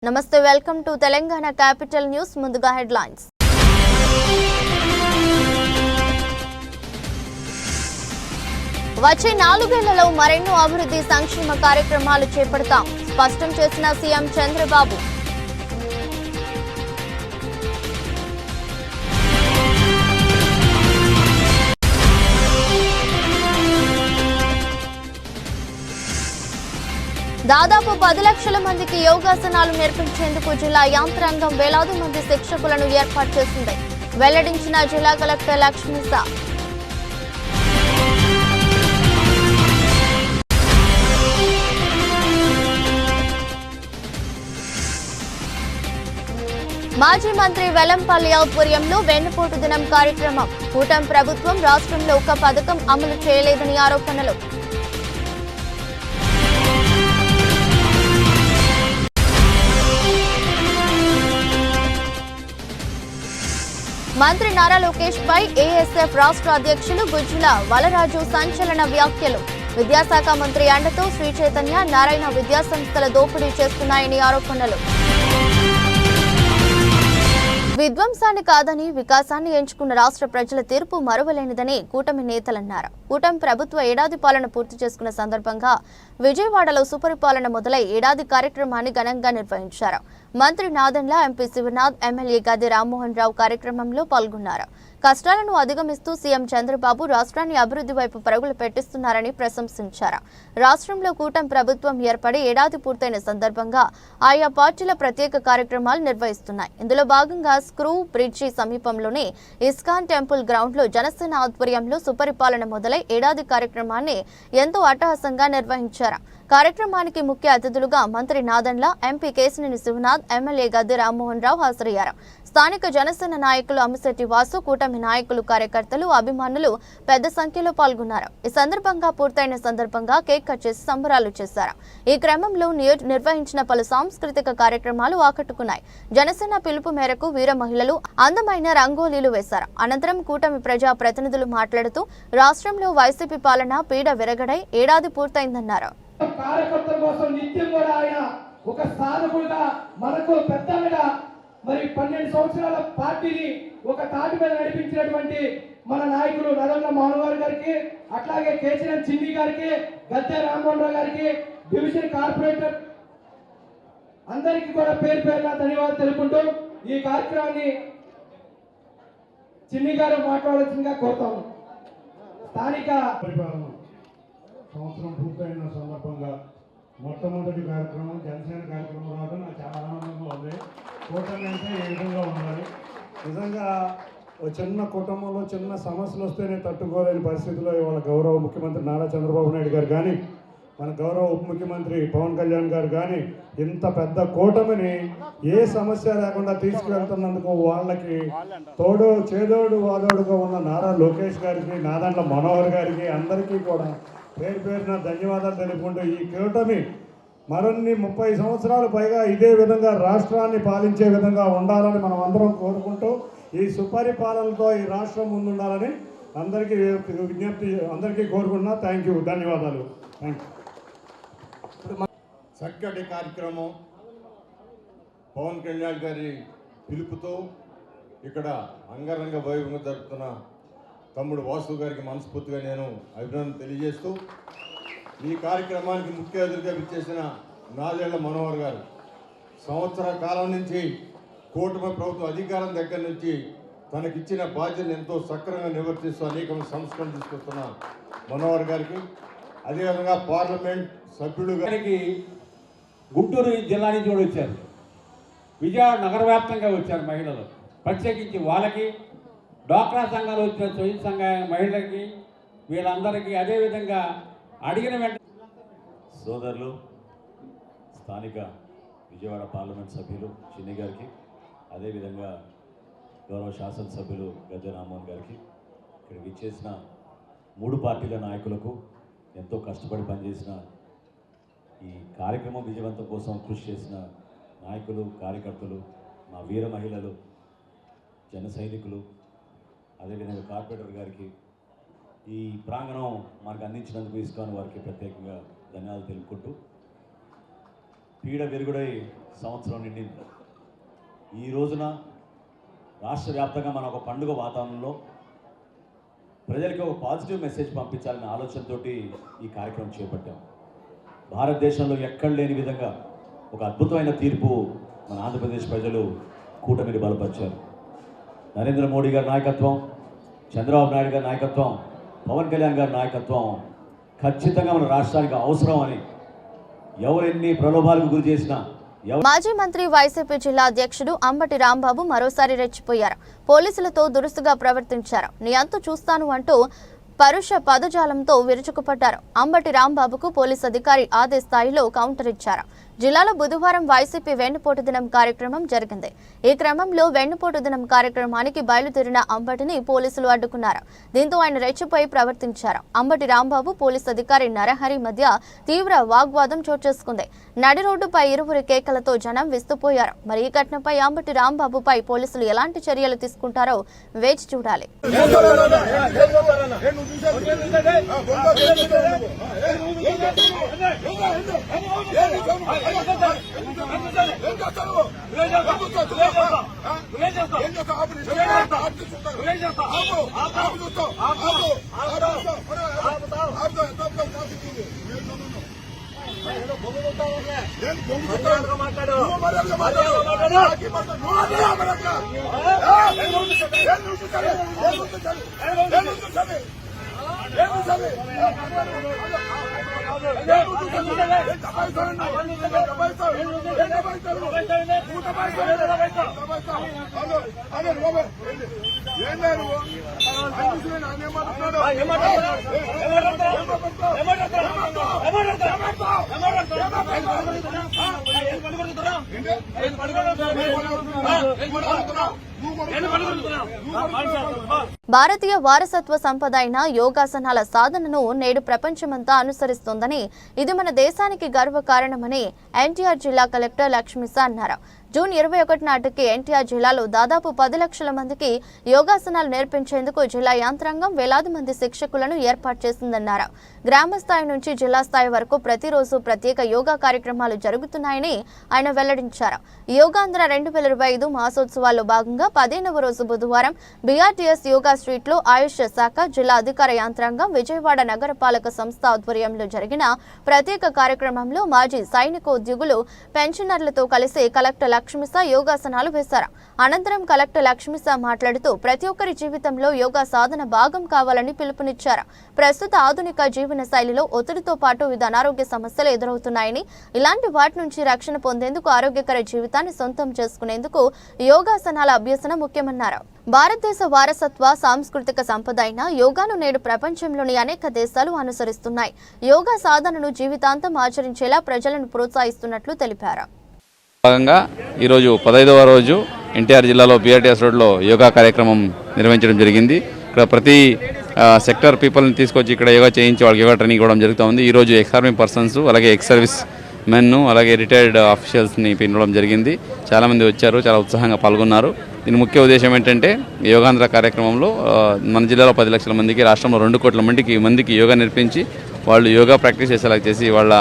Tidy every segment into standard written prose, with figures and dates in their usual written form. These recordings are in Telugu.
నమస్తే welcome to Telangana capital news ముందుగా హెడ్లైన్స్ వచ్చే 4 ఏళ్లలో మరెన్నో అభివృద్ధి సంక్షేమ కార్యక్రమాలు చేపడతాం స్పష్టం చేసిన సీఎం చంద్రబాబు దాదాపు 10 లక్షల మందికి యోగాసనాలు నేర్పించేందుకు జిల్లా యాంత్రాంగం వేలాది మంది శిక్షకులను ఏర్పాటు చేసింది వెల్లడించిన జిల్లా కలెక్టర్ లక్ష్మీసా మాజీ మంత్రి వెల్లంపల్లి ఆధ్వర్యంలో వెన్నుపోటు దినం కార్యక్రమం కూటమి ప్రభుత్వం రాష్ట్రంలో ఒక పథకం అమలు చేయలేదని ఆరోపణలు మంత్రి నారా లోకేష్ పై ఏఎస్ఎఫ్ రాష్ట్ర అధ్యక్షులు గుజ్జుల వలరాజు సంచలన వ్యాఖ్యలు విద్యాశాఖ మంత్రి అండతో శ్రీ చైతన్య నారాయణ విద్యాసంస్థల దోపిడీ చేస్తున్నాయని ఆరోపణలు విధ్వంసాన్ని కాదని వికాసాన్ని ఎంచుకున్న రాష్ట్ర ప్రజల తీర్పు మరువలేనిదని కూటమి నేతలన్నారు కూటమి ప్రభుత్వ ఏడాది పాలన పూర్తి చేసుకున్న సందర్భంగా విజయవాడలో సుపరిపాలన మొదలై ఏడాది కార్యక్రమాన్ని ఘనంగా నిర్వహించారు మంత్రి నాదెండ్ల ఎంపీ శివనాథ్ ఎమ్మెల్యే గద్దె రామ్మోహన్ రావు కార్యక్రమంలో పాల్గొన్నారు కష్టాలను అధిగమిస్తూ సీఎం చంద్రబాబు రాష్ట్రాన్ని అభివృద్ధి వైపు పరుగులు పెట్టిస్తున్నారని ప్రశంసించారు రాష్ట్రంలో కూటమి ప్రభుత్వం ఏర్పడి ఏడాది పూర్తయిన సందర్భంగా ఆయా పార్టీల ప్రత్యేక కార్యక్రమాలు నిర్వహిస్తున్నాయి ఇందులో భాగంగా స్క్రూ బ్రిడ్జి సమీపంలోని ఇస్కాన్ టెంపుల్ గ్రౌండ్ లో జనసేన ఆధ్వర్యంలో సుపరిపాలన మొదలై ఏడాది కార్యక్రమాన్ని ఎంతో అట్టహాసంగా నిర్వహించారు కార్యక్రమానికి ముఖ్య అతిథులుగా మంత్రి నాదెండ్ల ఎంపీ కేశినేని శివనాథ్ ఎమ్మెల్యే గద్దె రామ్మోహన్ రావు హాజరయ్యారు స్థానిక జనసేన నాయకులు అమిశెట్టి వాసు కూటమి నాయకులు కార్యకర్తలు అభిమానులు పెద్ద సంఖ్యలో పాల్గొన్నారు ఈ సందర్భంగా పూర్తయిన సందర్భంగా కేక్ కట్ చేసి సంబరాలు చేశారు ఈ క్రమంలో నిర్వహించిన పలు సాంస్కృతిక కార్యక్రమాలు ఆకట్టుకున్నాయి జనసేన పిలుపు మేరకు వీర మహిళలు అందమైన రంగోలీలు వేశారు అనంతరం కూటమి ప్రజా ప్రతినిధులు మాట్లాడుతూ రాష్ట్రంలో వైసీపీ పాలన పీడ విరగడై ఏడాది పూర్తయిందన్నారు కార్యకర్తల కోసం నిత్యం కూడా ఆయన ఒక సాధకుడుగా మనకు పెద్దగా మరి 12 సంవత్సరాల పార్టీని ఒక తాటి మీద నడిపించినటువంటి మన నాయకులు నరేంద్ర మోహన్ గారికి అట్లాగే కేసీఆర్ చిన్ని గారికి గద్దె రామ్మోహన్ రావు గారికి డివిజన్ కార్పొరేటర్ అందరికీ కూడా పేరు పేరున ధన్యవాదాలు తెలుపుకుంటూ ఈ కార్యక్రమాన్ని చిన్ని గారు మాట్లాడాల్సిందిగా కోరుతాము స్థానిక సంవత్సరం పూర్తయిన సందర్భంగా మొట్టమొదటి కార్యక్రమం జనసేన కార్యక్రమం రావడం నాకు చాలా ఆనందంగా ఉంది కూటమి అంటే ఏ విధంగా ఉండాలి నిజంగా ఒక చిన్న కుటుంబంలో చిన్న సమస్యలు వస్తేనే తట్టుకోలేని పరిస్థితిలో ఇవాళ గౌరవ ముఖ్యమంత్రి నారా చంద్రబాబు నాయుడు గారు కానీ మన గౌరవ ఉప ముఖ్యమంత్రి పవన్ కళ్యాణ్ గారు కానీ ఇంత పెద్ద కూటమిని ఏ సమస్య లేకుండా తీసుకువెళ్తున్నందుకు వాళ్ళకి తోడు చేదోడు వాదోడుగా ఉన్న నారా లోకేష్ గారికి నాదెండ్ల మనోహర్ గారికి అందరికీ కూడా పేరు పేరున ధన్యవాదాలు తెలుపుకుంటూ ఈ కూటమి మరిన్ని 30 సంవత్సరాలు పైగా ఇదే విధంగా రాష్ట్రాన్ని పాలించే విధంగా ఉండాలని మనం అందరం కోరుకుంటూ ఈ సుపరిపాలనతో ఈ రాష్ట్రం ముందుండాలని అందరికీ విజ్ఞప్తి అందరికీ కోరుకుంటున్నా థ్యాంక్ యూ ధన్యవాదాలు థ్యాంక్ యూ చక్కటి కార్యక్రమం పవన్ కళ్యాణ్ గారి పిలుపుతో ఇక్కడ అంగరంగ వైభవంగా జరుపుతున్న తమ్ముడు వాసు గారికి మనస్ఫూర్తిగా నేను అభినందన తెలియజేస్తూ ఈ కార్యక్రమానికి ముఖ్య అతిథిగా విచ్చేసిన నాదెండ్ల మనోహర్ గారు సంవత్సర కాలం నుంచి కూటమి ప్రభుత్వ అధికారం దగ్గర నుంచి తనకిచ్చిన బాధ్యతను ఎంతో సక్రమంగా నిర్వర్తిస్తూ అనేక సంస్కరణలు తీసుకొస్తున్న మనోహర్ గారికి అదేవిధంగా పార్లమెంట్ సభ్యుడు గారికి గుంటూరు జిల్లా నుంచి కూడా వచ్చారు విజయవాడ నగర వ్యాప్తంగా వచ్చారు మహిళలు ప్రత్యేకించి వాళ్ళకి డ్వాక్రా సంఘాలు వచ్చిన స్వయం సంఘ మహిళలకి వీళ్ళందరికీ అదేవిధంగా అడిగిన వెంటనే సోదరులు స్థానిక విజయవాడ పార్లమెంట్ సభ్యులు చిన్ని గారికి అదేవిధంగా గౌరవ శాసనసభ్యులు గద్దె రామ్మోహన్ గారికి ఇక్కడికి ఇచ్చేసిన 3 పార్టీల నాయకులకు ఎంతో కష్టపడి పనిచేసిన ఈ కార్యక్రమం విజయవంతం కోసం కృషి చేసిన నాయకులు కార్యకర్తలు మా వీర మహిళలు జన సైనికులు అదేవిధంగా కార్పొరేటర్ గారికి ఈ ప్రాంగణం మనకు అందించినందుకు ఇస్కాన్ వారికి ప్రత్యేకంగా ధన్యవాదాలు తెలుపుకుంటూ పీడ వెలుగుడై సంవత్సరం నిండింది. ఈ రోజున రాష్ట్ర వ్యాప్తంగా మనం ఒక పండుగ వాతావరణంలో ప్రజలకి ఒక పాజిటివ్ మెసేజ్ పంపించాలనే ఆలోచనతో ఈ కార్యక్రమం చేపట్టాం. భారతదేశంలో ఎక్కడ లేని విధంగా ఒక అద్భుతమైన తీర్పు మన ఆంధ్రప్రదేశ్ ప్రజలు కూటమిని బలపరిచారు. నరేంద్ర మోడీ గారి నాయకత్వం, చంద్రబాబు నాయుడు గారి నాయకత్వం, పవన్ కళ్యాణ్ గారి నాయకత్వం ఖచ్చితంగా మన రాష్ట్రానికి అవసరం అని ఎవరెన్ని ప్రలోభాలకు గురి చేసినా మాజీ మంత్రి వైసీపీ జిల్లా అధ్యక్షుడు అంబటి రాంబాబు మరోసారి రెచ్చిపోయారు. పోలీసులతో దురుసుగా ప్రవర్తించారు. నీ అంతు చూస్తాను అంటూ పరుష పదజాలంతో విరుచుకుపడ్డారు. అంబటి రాంబాబుకు పోలీస్ అధికారి అదే స్థాయిలో కౌంటర్ ఇచ్చారు. జిల్లాలో బుధవారం వైసీపీ వెన్నుపోటు దినం కార్యక్రమం జరిగింది. ఈ క్రమంలో వెన్నుపోటు దినం కార్యక్రమానికి బయలుదేరిన అంబటిని పోలీసులు అడ్డుకున్నారు. దీంతో ఆయన రెచ్చిపోయి ప్రవర్తించారు. అంబటి రాంబాబు పోలీస్ అధికారి నరహరి మధ్య తీవ్ర వాగ్వాదం చోటు చేసుకుంది. నడి రోడ్డుపై ఇరువురి కేకలతో జనం విస్తుపోయారు. మరి ఈ ఘటనపై అంబటి రాంబాబుపై పోలీసులు ఎలాంటి చర్యలు తీసుకుంటారో వేచి చూడాలి. భారతీయ వారసత్వ సంపద అయిన యోగాసనాల సాధనను నేడు ప్రపంచమంతా అనుసరిస్తోందని, ఇది మన దేశానికి గర్వకారణమని ఎన్టీఆర్ జిల్లా కలెక్టర్ లక్ష్మీసా అన్నారు. జూన్ 21 నాటికి ఎన్టీఆర్ జిల్లాలో దాదాపు 10 లక్షల మందికి యోగాసనాలు నేర్పించేందుకు జిల్లా యంత్రాంగం వేలాది మంది శిక్షకులను ఏర్పాటు చేసిందన్నారు. గ్రామ స్థాయి నుంచి జిల్లా స్థాయి వరకు ప్రతిరోజు ప్రత్యేక యోగా కార్యక్రమాలు జరుగుతున్నాయని ఆయన వెల్లడించారు. యోగాంధ్ర 2025 మాసోత్సవాల్లో భాగంగా 15వ రోజు బుధవారం బీఆర్టీఎస్ యోగా స్ట్రీట్లో ఆయుష్ శాఖ జిల్లా అధికార యంత్రాంగం విజయవాడ నగరపాలక సంస్థ ఆధ్వర్యంలో జరిగిన ప్రత్యేక కార్యక్రమంలో మాజీ సైనికోద్యోగులు పెన్షనర్లతో కలిసి కలెక్టర్ లక్ష్మీసా యోగాసనాలు వేశారు. అనంతరం కలెక్టర్ లక్ష్మీసా మాట్లాడుతూ ప్రతి ఒక్కరి జీవితంలో యోగా సాధన భాగం కావాలని పిలుపునిచ్చారు. ప్రస్తుత ఆధునిక జీవన శైలిలో ఒత్తిడితో పాటు వివిధ అనారోగ్య సమస్యలు ఎదురవుతున్నాయని, ఇలాంటి వాటి నుంచి రక్షణ పొందేందుకు ఆరోగ్యకర జీవితాన్ని సొంతం చేసుకునేందుకు యోగాసనాల అభ్యసన ముఖ్యమన్నారు. భారతదేశ వారసత్వ సాంస్కృతిక సంపద అయిన యోగాను నేడు ప్రపంచంలోని అనేక దేశాలు అనుసరిస్తున్నాయి. యోగా సాధనను జీవితాంతం ఆచరించేలా ప్రజలను ప్రోత్సహిస్తున్నట్లు తెలిపారు. భాగంగా ఈరోజు 15వ రోజు ఎన్టీఆర్ జిల్లాలో బీఆర్టీఎస్ రోడ్లో యోగా కార్యక్రమం నిర్వహించడం జరిగింది. ఇక్కడ ప్రతి సెక్టర్ పీపుల్ని తీసుకొచ్చి ఇక్కడ యోగా చేయించి వాళ్ళకి యోగా ట్రైనింగ్ ఇవ్వడం జరుగుతుంది. ఈరోజు ఎక్స్ ఆర్మీ పర్సన్స్, అలాగే ఎక్స్ సర్వీస్ మెన్, అలాగే రిటైర్డ్ ఆఫీషియల్స్ని పిలవడం జరిగింది. చాలామంది వచ్చారు, చాలా ఉత్సాహంగా పాల్గొన్నారు. దీని ముఖ్య ఉద్దేశం ఏంటంటే యోగాంధ్ర కార్యక్రమంలో మన జిల్లాలో 10 లక్షల మందికి, రాష్ట్రంలో 2 కోట్ల మందికి యోగా నేర్పించి వాళ్ళు యోగా ప్రాక్టీస్ చేసేలా చేసి వాళ్ళ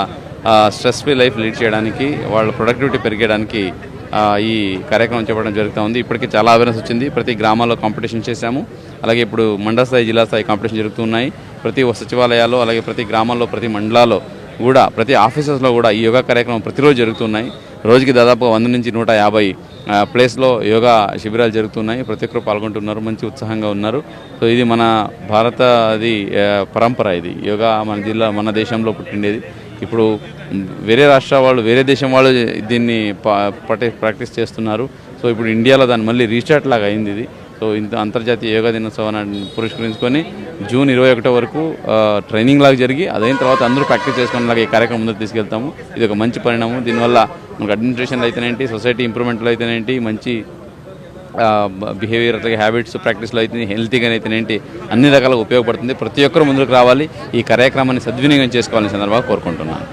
స్ట్రెస్ ఫ్రీ లైఫ్ లీడ్ చేయడానికి, వాళ్ళ ప్రొడక్టివిటీ పెరిగడానికి ఈ కార్యక్రమం చేపట్టడం జరుగుతూ ఉంది. ఇప్పటికీ చాలా అవేర్నెస్ వచ్చింది. ప్రతి గ్రామాల్లో కాంపిటీషన్ చేశాము. అలాగే ఇప్పుడు మండల స్థాయి, జిల్లా స్థాయి కాంపిటీషన్ జరుగుతున్నాయి. ప్రతి సచివాలయాల్లో, అలాగే ప్రతి గ్రామాల్లో, ప్రతి మండలాల్లో కూడా, ప్రతి ఆఫీసెస్లో కూడా ఈ యోగా కార్యక్రమం ప్రతిరోజు జరుగుతున్నాయి. రోజుకి దాదాపు 100 నుంచి 150 ప్లేస్లో యోగా శిబిరాలు జరుగుతున్నాయి. ప్రతి ఒక్కరు పాల్గొంటున్నారు, మంచి ఉత్సాహంగా ఉన్నారు. సో ఇది మన భారతది పరంపర. ఇది యోగా మన దేశంలో పుట్టిండేది. ఇప్పుడు వేరే రాష్ట్రాల వాళ్ళు, వేరే దేశం వాళ్ళు దీన్ని ప్రాక్టీస్ చేస్తున్నారు. సో ఇప్పుడు ఇండియాలో దాన్ని మళ్ళీ రీస్టార్ట్ లాగా అయింది ఇది. సో ఇంత అంతర్జాతీయ యోగా దినోత్సవాన్ని పురస్కరించుకొని జూన్ 21 వరకు ట్రైనింగ్ లాగా జరిగి, అదైన తర్వాత అందరూ ప్రాక్టీస్ చేసుకునేలాగా ఈ కార్యక్రమం ముందుకు తీసుకెళ్తాము. ఇది ఒక మంచి పరిణామం. దీనివల్ల మనకు అడ్మినిస్ట్రేషన్లో అయితేనేంటి, సొసైటీ ఇంప్రూవ్మెంట్లో అయితేనేంటి, మంచి బిహేవియర్, అట్లాగే హ్యాబిట్స్ ప్రాక్టీస్లో అయితే, హెల్తీగా అయితేనేంటి, అన్ని రకాలుగా ఉపయోగపడుతుంది. ప్రతి ఒక్కరు ముందుకు రావాలి, ఈ కార్యక్రమాన్ని సద్వినియోగం చేసుకోవాలని సందర్భంగా కోరుకుంటున్నాను.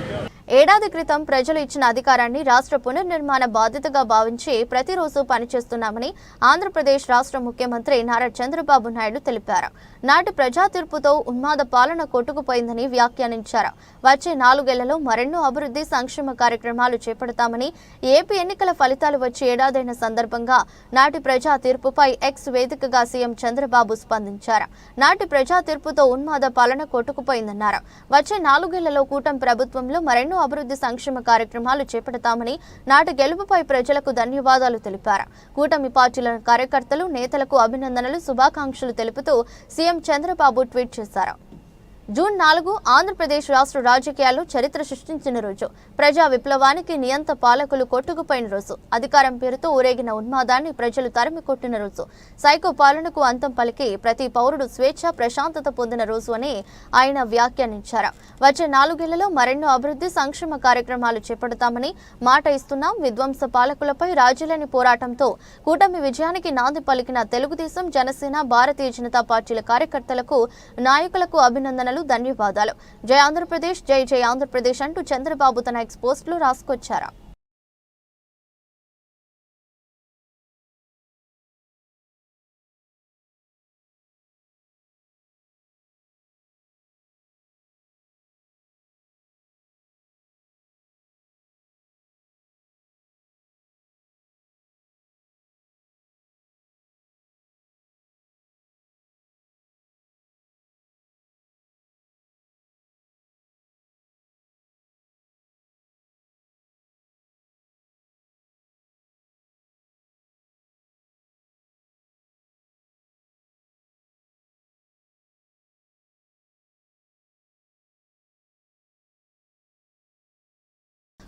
ఏడాది క్రితం ప్రజలు ఇచ్చిన అధికారాన్ని రాష్ట్ర పునర్నిర్మాణ బాధ్యతగా భావించి ప్రతిరోజు పనిచేస్తున్నామని ఆంధ్రప్రదేశ్ రాష్ట్ర ముఖ్యమంత్రి నారా చంద్రబాబు నాయుడు తెలిపారు. నాటి ప్రజా తీర్పుతో ఉన్మాద పాలన కొట్టుకుపోయిందని వ్యాఖ్యానించారు. వచ్చే 4 ఏళ్లలో మరెన్నో అభివృద్ధి సంక్షేమ కార్యక్రమాలు చేపడతామని, ఏపీ ఎన్నికల ఫలితాలు వచ్చి ఏడాదైన సందర్భంగా నాటి ప్రజా తీర్పుపై ఎక్స్ వేదికగా సీఎం చంద్రబాబు స్పందించారు. నాటి ప్రజా తీర్పుతో ఉన్మాద పాలన కొట్టుకుపోయిందన్నారు. వచ్చే 4 ఏళ్లలో కూటమి ప్రభుత్వంలో మరెన్నో అభివృద్ధి సంక్షేమ కార్యక్రమాలు చేపడతామని, నాటి గెలుపుపై ప్రజలకు ధన్యవాదాలు తెలిపారు. కూటమి పార్టీల కార్యకర్తలు, నేతలకు అభినందనలు, శుభాకాంక్షలు తెలుపుతూ సీఎం చంద్రబాబు ట్వీట్ చేశారు. జూన్ 4 ఆంధ్రప్రదేశ్ రాష్ట్ర రాజకీయాల్లో చరిత్ర సృష్టించిన రోజు. ప్రజా విప్లవానికి నియంత పాలకులు కొట్టుకుపోయిన రోజు. అధికారం పేరుతో ఊరేగిన ఉన్మాదాన్ని ప్రజలు తరిమి కొట్టిన రోజు. సైకో పాలనకు అంతం పలికి ప్రతి పౌరుడు స్వేచ్ఛ, ప్రశాంతత పొందిన రోజు అని ఆయన వ్యాఖ్యానించారు. వచ్చే 4 ఏళ్లలో మరెన్నో అభివృద్ధి సంక్షేమ కార్యక్రమాలు చేపడతామని మాట ఇస్తున్నాం. విధ్వంస పాలకులపై రాజీలేని పోరాటంతో కూటమి విజయానికి నాంది పలికిన తెలుగుదేశం, జనసేన, భారతీయ జనతా పార్టీల కార్యకర్తలకు, నాయకులకు అభినందనలు, ధన్యవాదాలు. జై ఆంధ్రప్రదేశ్, జై జై ఆంధ్రప్రదేశ్ అంటూ చంద్రబాబు తన ఎక్స్ పోస్టులో రాసుకొచ్చారు.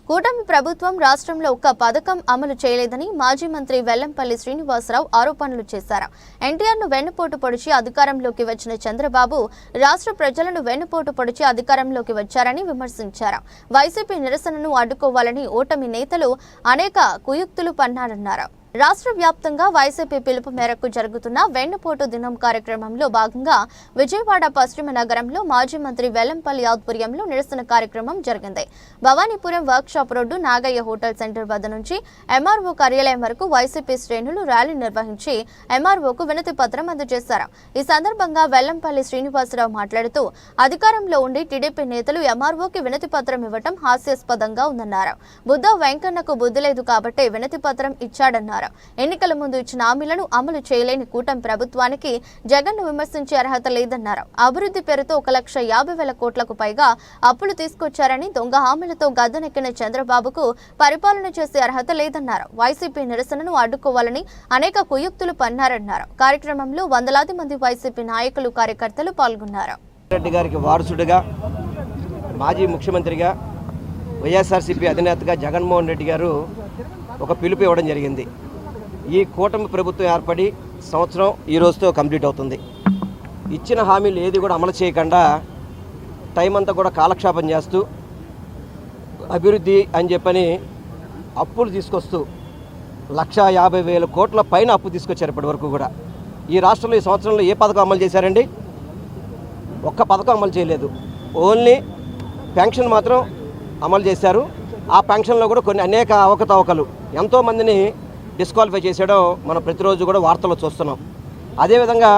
కూటమి ప్రభుత్వం రాష్ట్రంలో ఒక్క పథకం అమలు చేయలేదని మాజీ మంత్రి వెల్లంపల్లి శ్రీనివాసరావు ఆరోపణలు చేశారు. ఎన్టీఆర్ను వెన్నుపోటు పొడిచి అధికారంలోకి వచ్చిన చంద్రబాబు రాష్ట్ర ప్రజలను వెన్నుపోటు పొడిచి అధికారంలోకి వచ్చారని విమర్శించారు. వైసీపీ నిరసనను అడ్డుకోవాలని ఓటమి నేతలు అనేక కుయుక్తులు పన్నారన్నారు. రాష్ట్ర వ్యాప్తంగా వైసీపీ పిలుపు మేరకు జరుగుతున్న వెన్నుపోటు దినం కార్యక్రమంలో భాగంగా విజయవాడ పశ్చిమ నగరంలో మాజీ మంత్రి వెల్లంపల్లి ఆధ్వర్యంలో నిరసన కార్యక్రమం జరిగింది. Bhavanipuram workshop road Nagayya hotel centre వద్ద నుంచి ఎంఆర్ఓ కార్యాలయం వరకు వైసీపీ శ్రేణులు ర్యాలీ నిర్వహించి ఎంఆర్ఓకు వినతి పత్రం అందజేశారు. ఈ సందర్భంగా వెల్లంపల్లి శ్రీనివాసరావు మాట్లాడుతూ అధికారంలో ఉండి టీడీపీ నేతలు ఎంఆర్ఓకి వినతి పత్రం ఇవ్వడం హాస్యాస్పదంగా ఉందన్నారు. బుద్ధ వెంకన్నకు బుద్ధి లేదు కాబట్టి వినతి పత్రం ఇచ్చాడన్నారు. ఎన్నికల ముందు ఇచ్చిన హామీలను అమలు చేయలేని కూటమి ప్రభుత్వానికి జగన్ను విమర్శించే అర్హత లేదన్నారు. అభివృద్ధి పేరుతో 1,50,000 కోట్లకు పైగా అప్పులు తీసుకొచ్చారని, దొంగ హామీలతో గద్దెనెక్కిన చంద్రబాబుకు పరిపాలన చేసే అర్హత లేదన్నారు. వైసీపీ నిరసనను అడ్డుకోవాలని అనేక కుయుక్తులు పన్నారన్నారు. కార్యక్రమంలో వందలాది మంది వైసీపీ నాయకులు, కార్యకర్తలు పాల్గొన్నారు. రెడ్డి గారికి వారసుడిగా, మాజీ ముఖ్యమంత్రిగా, వైఎస్ఆర్సీపీ అధినేతగా జగన్మోహన్ రెడ్డి గారు ఒక పిలుపు ఇవ్వడం జరిగింది. ఈ కూటమి ప్రభుత్వం ఏర్పడి సంవత్సరం ఈ రోజుతో కంప్లీట్ అవుతుంది. ఇచ్చిన హామీలు ఏది కూడా అమలు చేయకుండా టైం అంతా కూడా కాలక్షేపం చేస్తూ అభివృద్ధి అని చెప్పని అప్పులు తీసుకొస్తూ 1,50,000 కోట్ల పైన అప్పు తీసుకొచ్చారు ఇప్పటి వరకు కూడా. ఈ రాష్ట్రంలో ఈ సంవత్సరంలో ఏ పథకం అమలు చేశారండి? ఒక్క పథకం అమలు చేయలేదు. ఓన్లీ పెన్షన్ మాత్రం అమలు చేశారు. ఆ పెన్షన్లో కూడా కొన్ని అనేక అవకతవకలు, ఎంతోమందిని డిస్క్వాలిఫై చేసేయడం మనం ప్రతిరోజు కూడా వార్తల్లో చూస్తున్నాం. అదేవిధంగా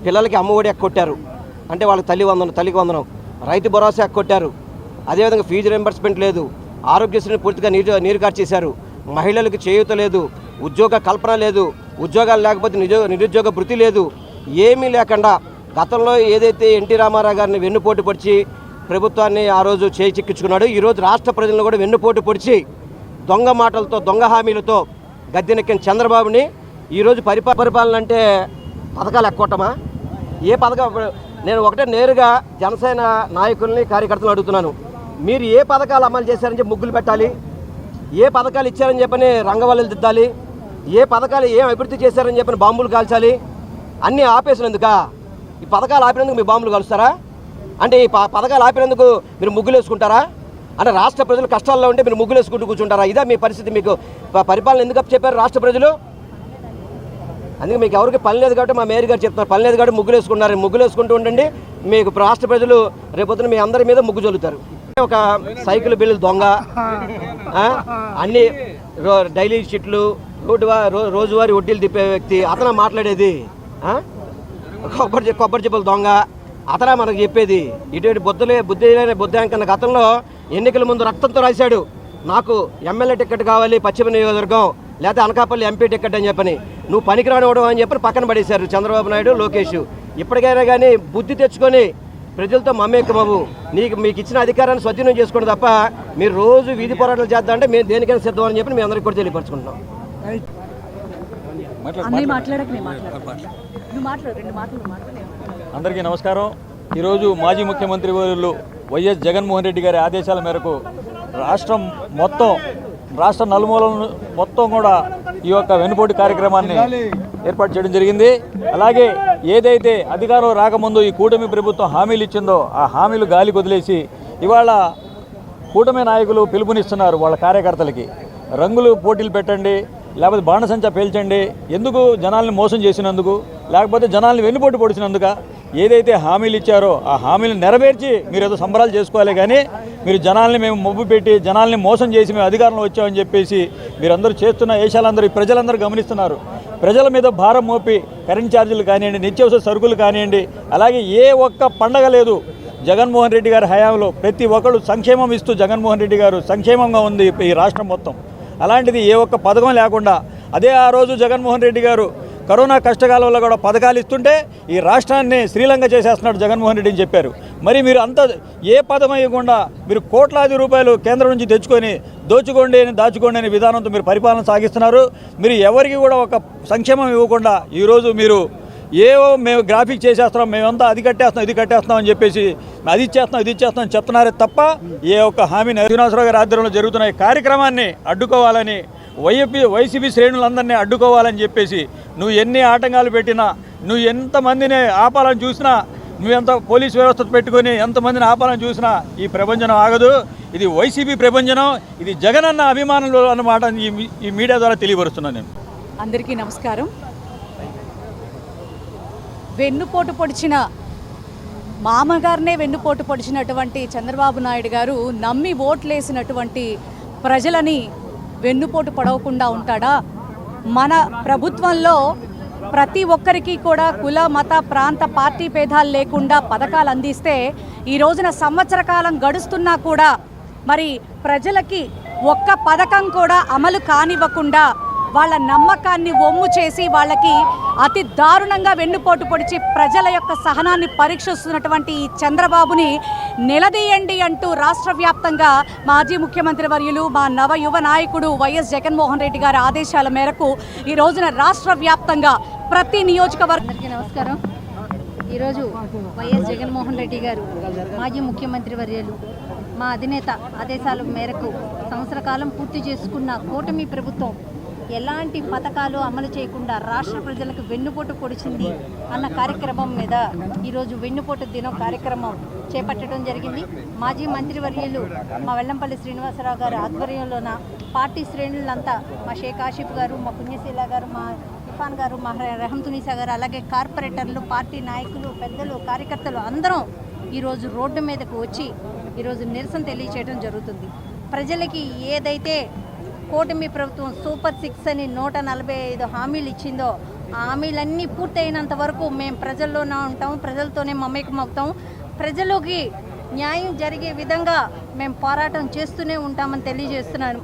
పిల్లలకి అమ్మఒడి ఎక్కొట్టారు, అంటే వాళ్ళకి తల్లికి వందనం, రైతు భరోసా ఎక్కొట్టారు. అదేవిధంగా ఫీజు రింబర్స్మెంట్ లేదు, ఆరోగ్యశ్రీని పూర్తిగా నీరు కార్చేశారు, మహిళలకు చేయూత లేదు, ఉద్యోగ కల్పన లేదు, ఉద్యోగాలు లేకపోతే నిరుద్యోగ భృతి లేదు, ఏమీ లేకుండా గతంలో ఏదైతే ఎన్టీ రామారావు గారిని వెన్నుపోటు పొడిచి ప్రభుత్వాన్ని ఆ రోజు చేయి చిక్కించుకున్నాడు, ఈరోజు రాష్ట్ర ప్రజలను కూడా వెన్నుపోటు పొడిచి దొంగ మాటలతో, దొంగ హామీలతో గద్దెనెక్కిన చంద్రబాబుని ఈరోజు పరిపాలన అంటే పథకాలు ఎక్కొట్టమా? ఏ పథకం? నేను ఒకటే నేరుగా జనసేన నాయకుల్ని, కార్యకర్తలను అడుగుతున్నాను, మీరు ఏ పథకాలు అమలు చేశారని చెప్పి ముగ్గులు పెట్టాలి, ఏ పథకాలు ఇచ్చారని చెప్పని రంగవల్లులు దిద్దాలి, ఏ పథకాలు ఏం అభివృద్ధి చేశారని చెప్పని బాంబులు కాల్చాలి. అన్నీ ఆపేసినందుక? ఈ పథకాలు ఆపినందుకు మీ బాంబులు కాలుస్తారా? అంటే ఈ పథకాలు ఆపినందుకు మీరు ముగ్గులు వేసుకుంటారా? అంటే రాష్ట్ర ప్రజలు కష్టాల్లో ఉంటే మీరు ముగ్గులు వేసుకుంటూ కూర్చుంటారా? ఇదా మీ పరిస్థితి? మీకు పరిపాలన ఎందుకు చెప్పారు రాష్ట్ర ప్రజలు? అందుకే మీకు ఎవరికి పని లేదు కాబట్టి మా మేయర్ గారు చెప్తున్నారు, పని లేదు కాబట్టి ముగ్గులు వేసుకున్నారు. ముగ్గులు వేసుకుంటూ ఉండండి, మీకు రాష్ట్ర ప్రజలు రేపొద్దున మీ అందరి మీద ముగ్గు చల్లుతారు. ఒక సైకిల్ బిల్లు దొంగ, అన్ని డైలీ షీట్లు, రోజువారీ వడ్డీలు తిప్పే వ్యక్తి అతను మాట్లాడేది. కొబ్బరి చెప్పులు దొంగ అతనా మనకు చెప్పేది? ఇటువంటి బుద్ధింకన్న గతంలో ఎన్నికల ముందు రక్తంతో రాశాడు, నాకు ఎమ్మెల్యే టికెట్ కావాలి పశ్చిమ నియోజకవర్గం, లేకపోతే అనకాపల్లి ఎంపీ టికెట్ అని చెప్పని. నువ్వు పనికిరానివ్వడం అని చెప్పి పక్కన పడేశారు చంద్రబాబు నాయుడు, లోకేష్. ఇప్పటికైనా కానీ బుద్ధి తెచ్చుకొని ప్రజలతో మమేకమవు, మీకు ఇచ్చిన అధికారాన్ని సద్వినియోగం చేసుకోండి తప్ప మీరు రోజు వీధి పోరాటాలు చేద్దామంటే మేము దేనికైనా సిద్ధం అని చెప్పి మీ అందరికీ కూడా తెలియపరచుకుంటున్నాం. అందరికీ నమస్కారం. ఈరోజు మాజీ ముఖ్యమంత్రి వర్యులు వైఎస్ జగన్మోహన్ రెడ్డి గారి ఆదేశాల మేరకు రాష్ట్ర నలుమూలలను మొత్తం కూడా ఈ యొక్క వెన్నుపోటు కార్యక్రమాన్ని ఏర్పాటు చేయడం జరిగింది. అలాగే ఏదైతే అధికారం రాకముందు ఈ కూటమి ప్రభుత్వం హామీలు ఇచ్చిందో ఆ హామీలు గాలికి వదిలేసి ఇవాళ కూటమి నాయకులు పిలుపునిస్తున్నారు వాళ్ళ కార్యకర్తలకి, రంగులు పోటీలు పెట్టండి, లేకపోతే బాణసంచా పేల్చండి. ఎందుకు? జనాల్ని మోసం చేసినందుకు, లేకపోతే జనాల్ని వెన్నుపోటు పొడిచినందుక. ఏదైతే హామీలు ఇచ్చారో ఆ హామీలు నెరవేర్చి మీరు ఏదో సంబరాలు చేసుకోవాలి, కానీ మీరు జనాల్ని మేము మొబ్బు పెట్టి జనాల్ని మోసం చేసి మేము అధికారంలో వచ్చామని చెప్పేసి మీరందరూ చేస్తున్న ఏషాలందరూ ప్రజలందరూ గమనిస్తున్నారు. ప్రజల మీద భారం మోపి కరెంట్ ఛార్జీలు కానివ్వండి, నిత్యావసర సరుకులు కానివ్వండి, అలాగే ఏ ఒక్క పండగ లేదు జగన్మోహన్ రెడ్డి గారి హయాంలో. ప్రతి ఒక్కరు సంక్షేమం ఇస్తూ జగన్మోహన్ రెడ్డి గారు సంక్షేమంగా ఉంది ఈ రాష్ట్రం మొత్తం. అలాంటిది ఏ ఒక్క పథకం లేకుండా అదే ఆ రోజు జగన్మోహన్ రెడ్డి గారు కరోనా కష్టకాలంలో కూడా పథకాలు ఇస్తుంటే ఈ రాష్ట్రాన్ని శ్రీలంక చేసేస్తున్నాడు జగన్మోహన్ రెడ్డి అని చెప్పారు. మరి మీరు అంత ఏ పథకం ఇవ్వకుండా మీరు కోట్లాది రూపాయలు కేంద్రం నుంచి తెచ్చుకొని దాచుకోండి అనే విధానంతో మీరు పరిపాలన సాగిస్తున్నారు. మీరు ఎవరికి కూడా ఒక సంక్షేమం ఇవ్వకుండా ఈరోజు మీరు ఏవో మేము గ్రాఫిక్ చేసేస్తున్నాం, మేమంతా అది కట్టేస్తున్నాం అని చెప్పేసి అది ఇచ్చేస్తున్నాం అని చెప్తున్నారే తప్ప ఏ ఒక్క హామీని శ్రీనివాసరావు గారి ఆధ్వర్యంలో జరుగుతున్న ఈ కార్యక్రమాన్ని అడ్డుకోవాలని వైసీపీ శ్రేణులందరినీ అడ్డుకోవాలని చెప్పేసి నువ్వు ఎన్ని ఆటంకాలు పెట్టినా, నువ్వు ఎంతమందిని ఆపాలని చూసినా, నువ్వెంత పోలీస్ వ్యవస్థ పెట్టుకొని ఎంతమందిని ఆపాలని చూసినా ఈ ప్రభంజనం ఆగదు. ఇది వైసీపీ ప్రభంజనం, ఇది జగనన్న అభిమానులు అన్నమాట ఈ మీడియా ద్వారా తెలియపరుస్తున్నాను నేను. అందరికీ నమస్కారం. వెన్నుపోటు పొడిచిన మామగారినే వెన్నుపోటు పొడిచినటువంటి చంద్రబాబు నాయుడు గారు నమ్మి ఓట్లేసినటువంటి ప్రజలని వెన్నుపోటు పొడవకుండా ఉంటాడా? మన ప్రభుత్వంలో ప్రతి ఒక్కరికి కూడా కుల మత ప్రాంత పార్టీ భేదాలు లేకుండా పథకాలు అందిస్తే ఈ రోజున సంవత్సర కాలం గడుస్తున్నా కూడా మరి ప్రజలకి ఒక్క పథకం కూడా అమలు కానివ్వకుండా వాళ్ళ నమ్మకాన్ని ఒమ్ము చేసి వాళ్ళకి అతి దారుణంగా వెన్నుపోటు పొడిచి ప్రజల యొక్క సహనాన్ని పరీక్షిస్తున్నటువంటి ఈ చంద్రబాబుని నిలదీయండి అంటూ రాష్ట్ర వ్యాప్తంగా మాజీ ముఖ్యమంత్రి వర్యులు మా నవ యువ నాయకుడు వైఎస్ జగన్మోహన్ రెడ్డి గారి ఆదేశాల మేరకు ఈ రోజున రాష్ట్ర వ్యాప్తంగా ప్రతి నియోజకవర్గానికి నమస్కారం. ఈరోజు వైఎస్ జగన్మోహన్ రెడ్డి గారు మాజీ ముఖ్యమంత్రి వర్యులు మా అధినేత ఆదేశాల మేరకు సంవత్సర కాలం పూర్తి చేసుకున్న కూటమి ప్రభుత్వం ఎలాంటి పథకాలు అమలు చేయకుండా రాష్ట్ర ప్రజలకు వెన్నుపోటు పొడిచింది అన్న కార్యక్రమం మీద ఈరోజు వెన్నుపోటు దినం కార్యక్రమం చేపట్టడం జరిగింది. మాజీ మంత్రివర్యులు మా వెల్లంపల్లి శ్రీనివాసరావు గారి ఆధ్వర్యంలోన పార్టీ శ్రేణులంతా మా షేక్ ఆషిఫ్ గారు, మా పుణ్యశీల గారు, మా ఇఫాన్ గారు, మా రెహంతునిసా గారు, అలాగే కార్పొరేటర్లు, పార్టీ నాయకులు, పెద్దలు, కార్యకర్తలు అందరం ఈరోజు రోడ్డు మీదకు వచ్చి ఈరోజు నిరసన తెలియచేయడం జరుగుతుంది. ప్రజలకి ఏదైతే కూటమి ప్రభుత్వం సూపర్ 6 అని 145 హామీలు ఇచ్చిందో ఆ హామీలన్నీ పూర్తయినంత వరకు మేము ప్రజల్లోనే ఉంటాం, ప్రజలతోనే మమేకమవుతాం, ప్రజలకి న్యాయం జరిగే విధంగా మేము పోరాటం చేస్తూనే ఉంటామని తెలియజేస్తున్నాను.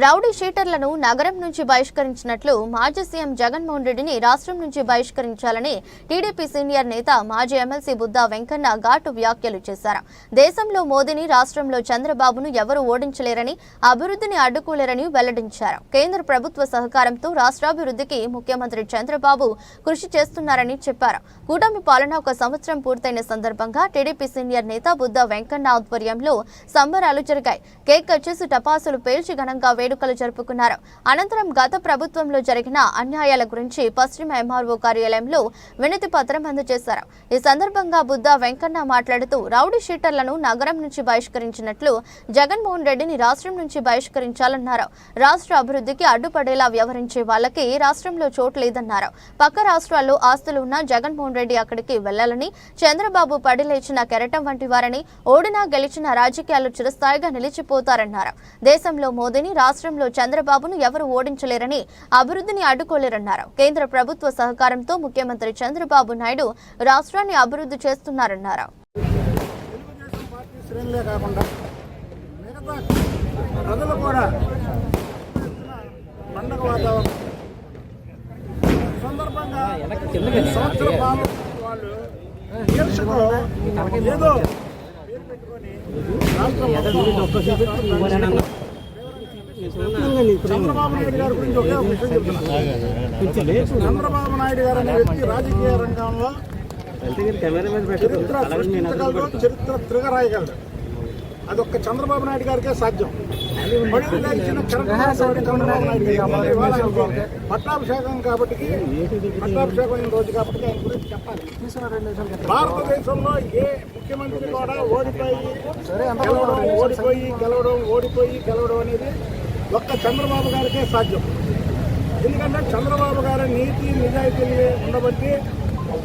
రౌడీ షీటర్లను నగరం నుంచి బహిష్కరించినట్లు మాజీ సీఎం జగన్మోహన్ రెడ్డిని రాష్ట్రం నుంచి బహిష్కరించాలని టీడీపీ సీనియర్ నేత మాజీ ఎమ్మెల్సీ బుద్దా వెంకన్న ఘాటు వ్యాఖ్యలు చేశారు. దేశంలో మోదీని, రాష్ట్రంలో చంద్రబాబును ఎవరూ ఓడించలేరని, అభివృద్ధిని అడ్డుకోలేరని వెల్లడించారు. కేంద్ర ప్రభుత్వ సహకారంతో రాష్ట్రాభివృద్ధికి ముఖ్యమంత్రి చంద్రబాబు కృషి చేస్తున్నారని చెప్పారు. కూటమి పాలన 1 సంవత్సరం పూర్తయిన సందర్భంగా టీడీపీ సీనియర్ నేత బుద్దా వెంకన్న ఆధ్వర్యంలో సంబరాలు జరిగాయి. కేక్ కట్ చేసి టపాసులు పేల్చి ఘనంగా వేడుకలు జరుపుకున్నారు. అనంతరం గత ప్రభుత్వంలో జరిగిన అన్యాయాల గురించి పశ్చిమ ఎంఆర్ఓ కార్యాలయంలో వినతి పత్రం అందజేశారు. ఈ సందర్భంగా బుద్ధా వెంకన్న మాట్లాడుతూ రౌడీ షీటర్లను నగరం నుంచి బహిష్కరించినట్లు జగన్మోహన్ రెడ్డిని రాష్ట్రం నుంచి బహిష్కరించాలన్నారు. రాష్ట్ర అభివృద్ధికి అడ్డుపడేలా వ్యవహరించే వాళ్ళకి రాష్ట్రంలో చోటు లేదన్నారు. పక్క రాష్ట్రాల్లో ఆస్తులు ఉన్న జగన్మోహన్ రెడ్డి అక్కడికి వెళ్లాలని, చంద్రబాబు పడిలేచిన కెరటం వంటి వారని, ఓడినా గెలిచిన రాజకీయాలు చిరస్థాయిగా నిలిచిపోతారన్నారు. దేశంలో మోదీని, రాష్ట్రంలో చంద్రబాబును ఎవరు ఓడించలేరని, అభివృద్ధిని అడ్డుకోలేరన్నారు. కేంద్ర ప్రభుత్వ సహకారంతో ముఖ్యమంత్రి చంద్రబాబు నాయుడు రాష్ట్రాన్ని అభివృద్ధి చేస్తున్నారన్నారు. చంద్రబాబు నాయుడు గారి గురించి ఒకే ఒక విషయం చెప్తున్నా. చంద్రబాబు నాయుడు గారు అనే వ్యక్తి రాజకీయ రంగంలో చరిత్ర సృష్టించగలడు, చరిత్ర తిరగరాయగలడు. అదొక్క చంద్రబాబు నాయుడు గారికే సాధ్యం. ఇచ్చిన చంద్రబాబు నాయుడు పట్టాభిషేకం కాబట్టి, పట్టాభిషేకం అయిన రోజు కాబట్టి ఆయన గురించి చెప్పాలి. భారతదేశంలో ఏ ముఖ్యమంత్రి కూడా ఓడిపోయి గెలవడం అనేది ఒక్క చంద్రబాబు గారికే సాధ్యం. ఎందుకంటే చంద్రబాబు గారి నీతి నిజాయితీలు ఉండబట్టి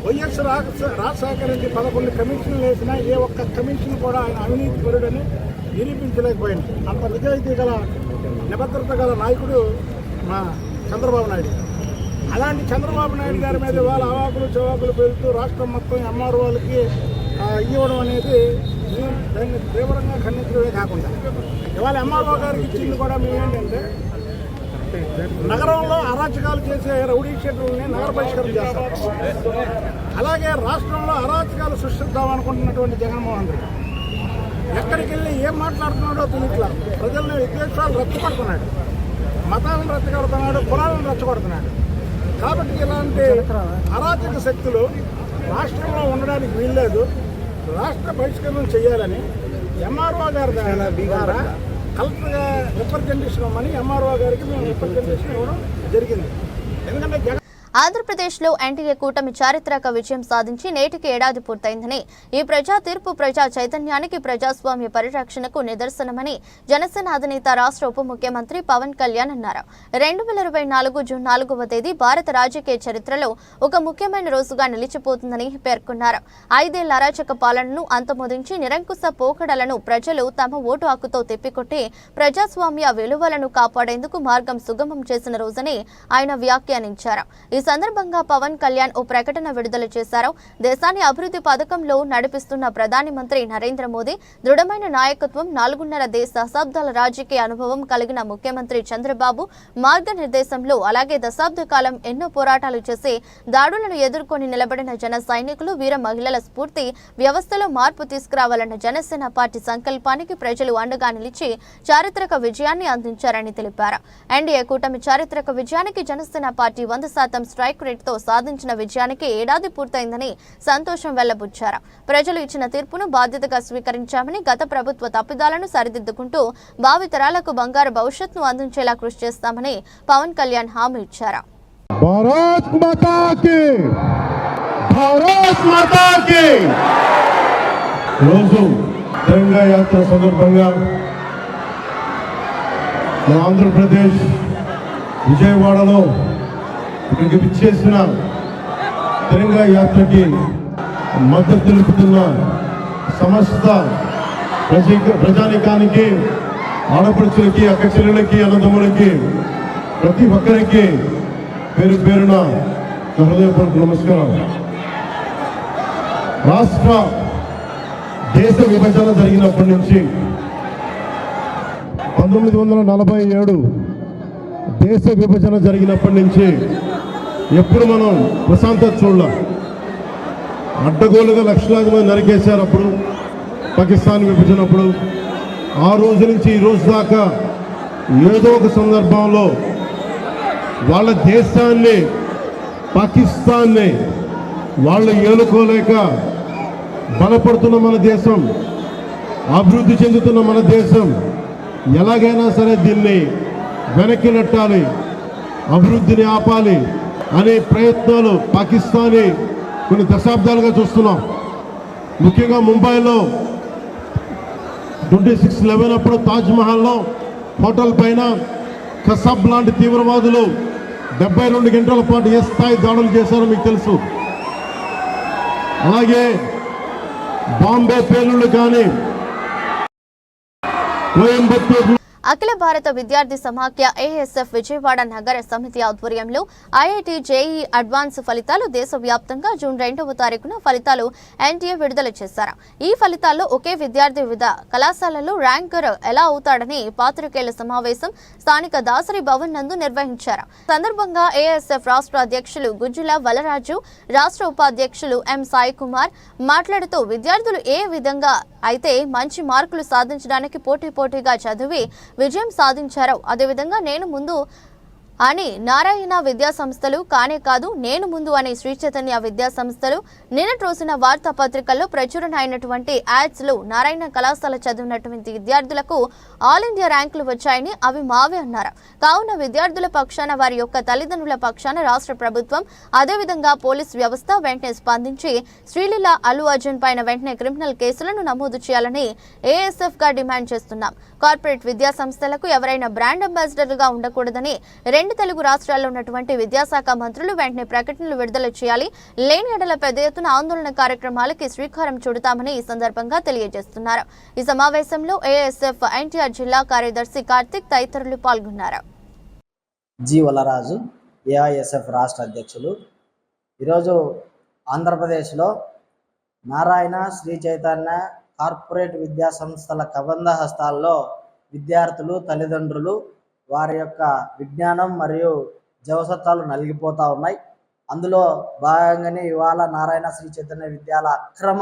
వైఎస్ రాజశేఖర రెడ్డి 11 కమిషన్లు వేసినా ఏ ఒక్క కమిషన్ కూడా ఆయన అవినీతి పరుడని నిరూపించలేకపోయింది. అంత నిజాయితీ గల, నిబద్ధత గల నాయకుడు మా చంద్రబాబు నాయుడు. అలాంటి చంద్రబాబు నాయుడు గారి మీద వాళ్ళ అవాకులు చవాకులు పెరుగుతూ రాష్ట్రం మొత్తం ఎంఆర్ఓలకి ఇవ్వడం అనేది దాన్ని తీవ్రంగా ఖండించడమే కాకుండా ఇవాళ ఎంఆర్ఓ గారికి ఇచ్చింది కూడా మేమేంటంటే నగరంలో అరాచకాలు చేసే రౌడీ షీటర్లని నగర బహిష్కరణ చేస్తాం. అలాగే రాష్ట్రంలో అరాచకాలు సృష్టిద్దామనుకుంటున్నటువంటి జగన్మోహన్ రెడ్డి ఎక్కడికి వెళ్ళి ఏం మాట్లాడుతున్నాడో తెలియట్లా. ప్రజల్ని విద్వేషాలు రెచ్చగొడుతున్నాడు, మతాలను రెచ్చగొడుతున్నాడు, కులాలను రెచ్చగొడుతున్నాడు. కాబట్టి ఇలాంటి అరాచక శక్తులు రాష్ట్రంలో ఉండడానికి వీల్లేదు. రాష్ట్ర బహిష్కరణ చేయాలని ఎంఆర్ఓ గారి ద్వారా కలెక్టర్గా రిప్రజెంటేషన్ ఇవ్వమని ఎంఆర్ఓ గారికి మేము రిప్రజెంటేషన్ ఇవ్వడం జరిగింది. ఎందుకంటే ఆంధ్రప్రదేశ్లో ఎన్డీఏ కూటమి చారిత్రక విజయం సాధించి నేటికి ఏడాది పూర్తయిందని, ఈ ప్రజా తీర్పు ప్రజా చైతన్యానికి, ప్రజాస్వామ్య పరిరక్షణకు నిదర్శనమని జనసేన అధినేత రాష్ట్ర ఉప ముఖ్యమంత్రి పవన్ కళ్యాణ్ అన్నారు. 2024 జూన్ 4వ తేదీ భారత రాజకీయ చరిత్రలో ఒక ముఖ్యమైన రోజుగా నిలిచిపోతుందని పేర్కొన్నారు. 5 ఏళ్ల అరాచక పాలనను అంతమొదించి నిరంకుశ పోకడలను ప్రజలు తమ ఓటు హక్కుతో తిప్పికొట్టి ప్రజాస్వామ్య విలువలను కాపాడేందుకు మార్గం సుగమం చేసిన రోజని ఆయన వ్యాఖ్యానించారు. ఈ సందర్భంగా పవన్ కళ్యాణ్ ఓ ప్రకటన విడుదల చేశారు. దేశాన్ని అభివృద్ధి పథకంలో నడిపిస్తున్న ప్రధాని మంత్రి నరేంద్ర మోదీ, దృఢమైన నాయకత్వం, 4.5 దశాబ్దాల రాజకీయ అనుభవం కలిగిన ముఖ్యమంత్రి చంద్రబాబు మార్గనిర్దేశంలో, అలాగే దశాబ్ద కాలం ఎన్నో పోరాటాలు చేసి దాడులను ఎదుర్కొని నిలబడిన జన సైనికులు, వీర మహిళల స్ఫూర్తి, వ్యవస్థలో మార్పు తీసుకురావాలన్న జనసేన పార్టీ సంకల్పానికి ప్రజలు అండగా నిలిచి చారిత్రక విజయాన్ని అందించారని తెలిపారు. ఎన్డీఏ కూటమి చారిత్రక విజయానికి జనసేన పార్టీ 100% స్ట్రైక్ రేట్తో సాధించిన విజయానికి ఏడాది పూర్తయిందని సంతోషం వెల్లబుచ్చారు. ప్రజలు ఇచ్చిన తీర్పును బాధ్యతగా స్వీకరించామని, గత ప్రభుత్వ తప్పిదాలను సరిదిద్దుకుంటూ భావితరాలకు బంగారు భవిష్యత్తును అందించేలా కృషి చేస్తామని పవన్ కళ్యాణ్ హామీ ఇచ్చారు. భారత్ మాతా కీ, భారత్ మాతా కీ. రోజు తిరంగా యాత్ర సందర్భంగా ఆంధ్రప్రదేశ్ విజయవాడలో ఇక్కడికి విచ్చేసిన తిరంగా యాత్రకి మద్దతు తెలుపుతున్న సమస్త ప్రజానికానికి, ఆడపడుచులకి, అక్క చెల్లెలకి, అన్నదమ్ములకి, ప్రతి ఒక్కరికి పేరు పేరున హృదయపూర్వక నమస్కారం. రాష్ట్ర దేశ విభజన జరిగినప్పటి నుంచి 1947 దేశ విభజన జరిగినప్పటి నుంచి ఎప్పుడు మనం ప్రశాంతత చూడాలి. అడ్డగోలుగా లక్షలాది మంది నరికేశారు అప్పుడు పాకిస్తాన్ విభజనప్పుడు. ఆ రోజు నుంచి ఈ రోజు దాకా ఏదో ఒక సందర్భంలో వాళ్ళ దేశాన్ని, పాకిస్తాన్ని వాళ్ళు ఏలుకోలేక బలపడుతున్న మన దేశం, అభివృద్ధి చెందుతున్న మన దేశం ఎలాగైనా సరే దీన్ని వెనక్కి నెట్టాలి, అభివృద్ధిని ఆపాలి అనే ప్రయత్నాలు పాకిస్తానీ కొన్ని దశాబ్దాలుగా చూస్తున్నాం. ముఖ్యంగా ముంబైలో 26/11 అప్పుడు తాజ్మహల్లో హోటల్ పైన కసబ్ లాంటి తీవ్రవాదులు 72 గంటల పాటు ఏ స్థాయి దాడులు చేశారో మీకు తెలుసు. అలాగే బాంబే పేలుళ్ళు కానీ, కోయంబత్తూరు అఖిల భారత విద్యార్థి సమాఖ్య ఏఎస్ఎఫ్ విజయవాడ నగర సమితి ఆధ్వర్యంలో ఐఐటి జేఈ అడ్వాన్స్ ఫలితాలు దేశవ్యాప్తంగా జూన్ 2వ తారీఖున ఫలితాలు ఎన్టీఏ విడుదల చేశారు. ఈ ఫలితాల్లో ఒకే విద్యార్థి వివిధ కళాశాలల్లో ర్యాంకర్ ఎలా అవుతాడని పాత్రికేయుల సమావేశం స్థానిక దాసరి భవన్ నందు నిర్వహించారు. సందర్భంగా ఏఎస్ఎఫ్ రాష్ట్ర అధ్యక్షులు గుజ్జుల వలరాజు, రాష్ట్ర ఉపాధ్యక్షులు ఎం సాయి కుమార్ మాట్లాడుతూ విద్యార్థులు ఏ విధంగా అయితే మంచి మార్కులు సాధించడానికి పోటీగా చదివి విజయం సాధించారో అదేవిధంగా నేను ముందు అని నారాయణ విద్యా సంస్థలు కానే కాదు నేను ముందు అనే శ్రీ చైతన్య విద్యా సంస్థలు నిన్నటి రోజున వార్తాపత్రికల్లో ప్రచురణ అయినటువంటి యాడ్స్లో నారాయణ కళాశాల చదివినటువంటి విద్యార్థులకు ఆల్ ఇండియా ర్యాంకులు వచ్చాయని అవి మావే అన్నారు. కావున విద్యార్థుల పక్షాన వారి యొక్క తల్లిదండ్రుల పక్షాన రాష్ట్ర ప్రభుత్వం అదేవిధంగా పోలీస్ వ్యవస్థ వెంటనే స్పందించి శ్రీలీల అల్లు అర్జున్ పైన వెంటనే క్రిమినల్ కేసులను నమోదు చేయాలని ఏఎస్ఎఫ్ గా డిమాండ్ చేస్తున్నాం. కార్పొరేట్ విద్యా సంస్థలకు ఎవరైనా బ్రాండ్ అంబాసిడర్గా ఉండకూడదని రెండు తెలుగు రాష్ట్రాల్లో ఉన్నటువంటి విద్యాశాఖ మంత్రులు వెంటనే ప్రకటనలు విడుదల చేయాలి. లేని ఎడల పెద్ద ఎత్తున ఆందోళన కార్యక్రమాలకి శ్రీకారం చుడతామని ఈ సందర్భంగా తెలియజేస్తున్నారు. ఈ సమావేశంలో ఏఎస్ఎఫ్ ఎన్టీఆర్ జిల్లా కార్యదర్శి కార్తిక్ తదితరులు పాల్గొన్నారు. జి వలరాజు, ఏఐఎస్ఎఫ్ రాష్ట్ర అధ్యక్షులు. ఈరోజు ఆంధ్రప్రదేశ్లో నారాయణ, శ్రీ చైతన్య కార్పొరేట్ విద్యా సంస్థల కబంధ హస్తాల్లో విద్యార్థులు, తల్లిదండ్రులు వారి యొక్క విజ్ఞానం మరియు జవసత్వాలు నలిగిపోతూ ఉన్నాయి. అందులో భాగంగానే ఇవాళ నారాయణ, శ్రీ చైతన్య విద్యాల అక్రమ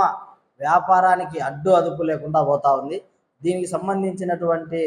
వ్యాపారానికి అడ్డు అదుపు లేకుండా పోతూ ఉంది. దీనికి సంబంధించినటువంటి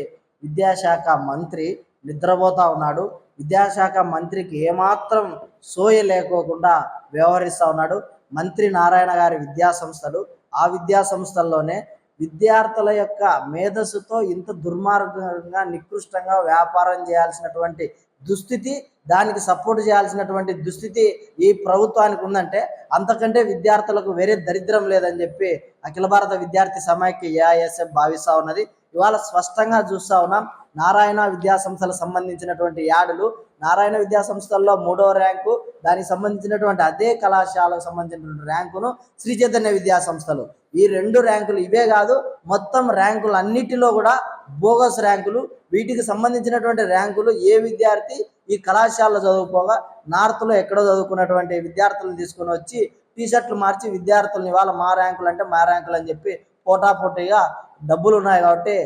విద్యాశాఖ మంత్రి నిద్రపోతూ ఉన్నాడు. విద్యాశాఖ మంత్రికి ఏమాత్రం సోయ లేకోకుండా వ్యవహరిస్తూ ఉన్నాడు. మంత్రి నారాయణ గారి విద్యా సంస్థలు, ఆ విద్యా సంస్థల్లోనే విద్యార్థుల యొక్క మేధస్సుతో ఇంత దుర్మార్గంగా నికృష్టంగా వ్యాపారం చేయాల్సినటువంటి దుస్థితి, దానికి సపోర్ట్ చేయాల్సినటువంటి దుస్థితి ఈ ప్రభుత్వానికి ఉందంటే అంతకంటే విద్యార్థులకు వేరే దరిద్రం లేదని చెప్పి అఖిల భారత విద్యార్థి సమాఖ్య ఏఐఎస్ఎఫ్ భావిస్తూ ఉన్నది. ఇవాళ స్పష్టంగా చూస్తూ ఉన్నాం. నారాయణ విద్యా సంస్థలకు సంబంధించినటువంటి యాడులు, నారాయణ విద్యా సంస్థల్లో 3వ ర్యాంకు, దానికి సంబంధించినటువంటి అదే కళాశాలకు సంబంధించినటువంటి ర్యాంకును శ్రీ చైతన్య విద్యా సంస్థలు, ఈ 2 ర్యాంకులు ఇవే కాదు మొత్తం ర్యాంకులు అన్నిటిలో కూడా బోగస్ ర్యాంకులు. వీటికి సంబంధించినటువంటి ర్యాంకులు ఏ విద్యార్థి ఈ కళాశాలలో చదువుకోగా నార్త్లో ఎక్కడో చదువుకున్నటువంటి విద్యార్థులను తీసుకుని వచ్చి టీషర్ట్లు మార్చి విద్యార్థులను ఇవాళ మా ర్యాంకులు అంటే మా ర్యాంకులు అని చెప్పి పోటాపోటీగా డబ్బులు ఉన్నాయి కాబట్టి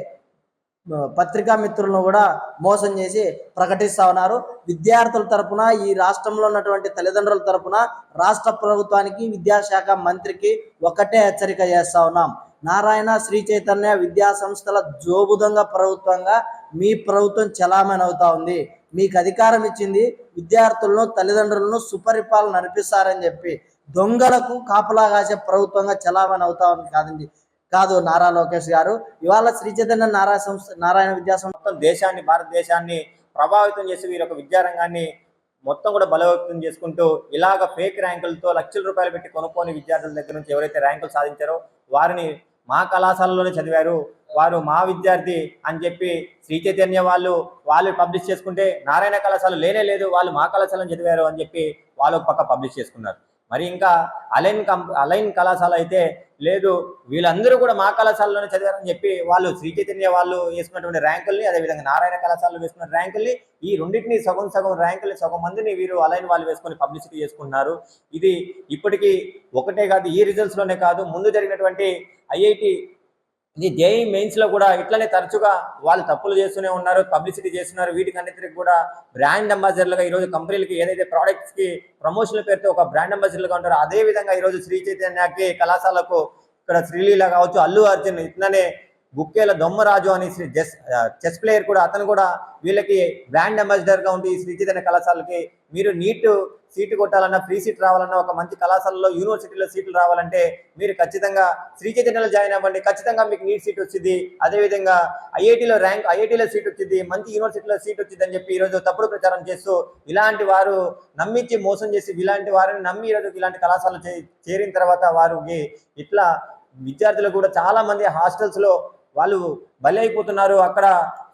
పత్రికా మిత్రులను కూడా మోసం చేసి ప్రకటిస్తూ ఉన్నారు. విద్యార్థుల తరపున, ఈ రాష్ట్రంలో ఉన్నటువంటి తల్లిదండ్రుల తరపున రాష్ట్ర ప్రభుత్వానికి, విద్యాశాఖ మంత్రికి ఒకటే హెచ్చరిక చేస్తూ ఉన్నాం. నారాయణ, శ్రీ చైతన్య విద్యా సంస్థల జోబుదంగా ప్రభుత్వంగా మీ ప్రభుత్వం చలామణి అవుతా ఉంది. మీకు అధికారం ఇచ్చింది విద్యార్థులను, తల్లిదండ్రులను సుపరిపాలన నడిపిస్తారని చెప్పి దొంగలకు కాపలా కాసే ప్రభుత్వంగా చలామణి అవుతా ఉంది కాదు నారా లోకేష్ గారు. ఇవాళ శ్రీ చైతన్య నారాయణ విద్యా సంస్థ మొత్తం దేశాన్ని, భారతదేశాన్ని ప్రభావితం చేసి వీరి యొక్క విద్యారంగాన్ని మొత్తం కూడా బలోపేతం చేసుకుంటూ ఇలాగ ఫేక్ ర్యాంకులతో లక్షల రూపాయలు పెట్టి కొనుక్కొని విద్యార్థుల దగ్గర నుంచి ఎవరైతే ర్యాంకులు సాధించారో వారిని మా కళాశాలలోనే చదివారు, వారు మా విద్యార్థి అని చెప్పి శ్రీ చైతన్య వాళ్ళు పబ్లిష్ చేసుకుంటే, నారాయణ కళాశాల లేనే లేదు, వాళ్ళు మా కళాశాలను చదివారు అని చెప్పి వాళ్ళు ఒక పక్క పబ్లిష్ చేసుకున్నారు. మరి ఇంకా అలైన్ కళాశాల అయితే లేదు, వీళ్ళందరూ కూడా మా కళాశాలలోనే చదివారని చెప్పి వాళ్ళు శ్రీ చైతన్య వాళ్ళు వేసుకున్నటువంటి ర్యాంకుల్ని, అదేవిధంగా నారాయణ కళాశాలలో వేసుకున్న ర్యాంకుల్ని, ఈ రెండింటిని సగం ర్యాంకుల్ని సగం మందిని వీరు అలైన్ వాళ్ళు వేసుకొని పబ్లిసిటీ చేసుకుంటున్నారు. ఇది ఇప్పటికీ ఒకటే కాదు, ఈ రిజల్ట్స్లోనే కాదు, ముందు జరిగినటువంటి ఐఐటి ఇది జేఈ మెయిన్స్లో కూడా ఇట్లనే తరచుగా వాళ్ళు తప్పులు చేస్తూనే ఉన్నారు, పబ్లిసిటీ చేస్తున్నారు. వీటికన్నిటికి కూడా బ్రాండ్ అంబాసిడర్లుగా ఈరోజు కంపెనీలకి ఏదైతే ప్రోడక్ట్స్కి ప్రమోషన్ల పేరుతో ఒక బ్రాండ్ అంబాసిడర్లుగా ఉంటారో అదేవిధంగా ఈరోజు శ్రీ చైతన్యకి కళాశాలకు ఇక్కడ శ్రీలీల కావచ్చు, అల్లు అర్జున్ ఇట్లనే బుక్కేల దొమ్మరాజు అని చెస్ ప్లేయర్ కూడా, అతను కూడా వీళ్ళకి బ్రాండ్ అంబాసిడర్గా ఉండి శ్రీ చైతన్య కళాశాలకి మీరు నీట్ సీటు కొట్టాలన్నా, ఫ్రీ సీట్ రావాలన్నా, ఒక మంచి కళాశాలలో యూనివర్సిటీలో సీట్లు రావాలంటే మీరు ఖచ్చితంగా శ్రీ చైతన్యలో జాయిన్ అవ్వండి, ఖచ్చితంగా మీకు నీట్ సీట్ వచ్చింది, అదేవిధంగా ఐఐటీలో సీట్ వచ్చింది, మంచి యూనివర్సిటీలో సీట్ వచ్చింది అని చెప్పి ఈరోజు తప్పుడు ప్రచారం చేస్తూ ఇలాంటి వారు నమ్మించి మోసం చేసి ఇలాంటి వారిని నమ్మి ఈరోజు ఇలాంటి కళాశాలలో చేరిన తర్వాత వారికి ఇట్లా విద్యార్థులు కూడా చాలా మంది హాస్టల్స్లో వాళ్ళు బలి అయిపోతున్నారు, అక్కడ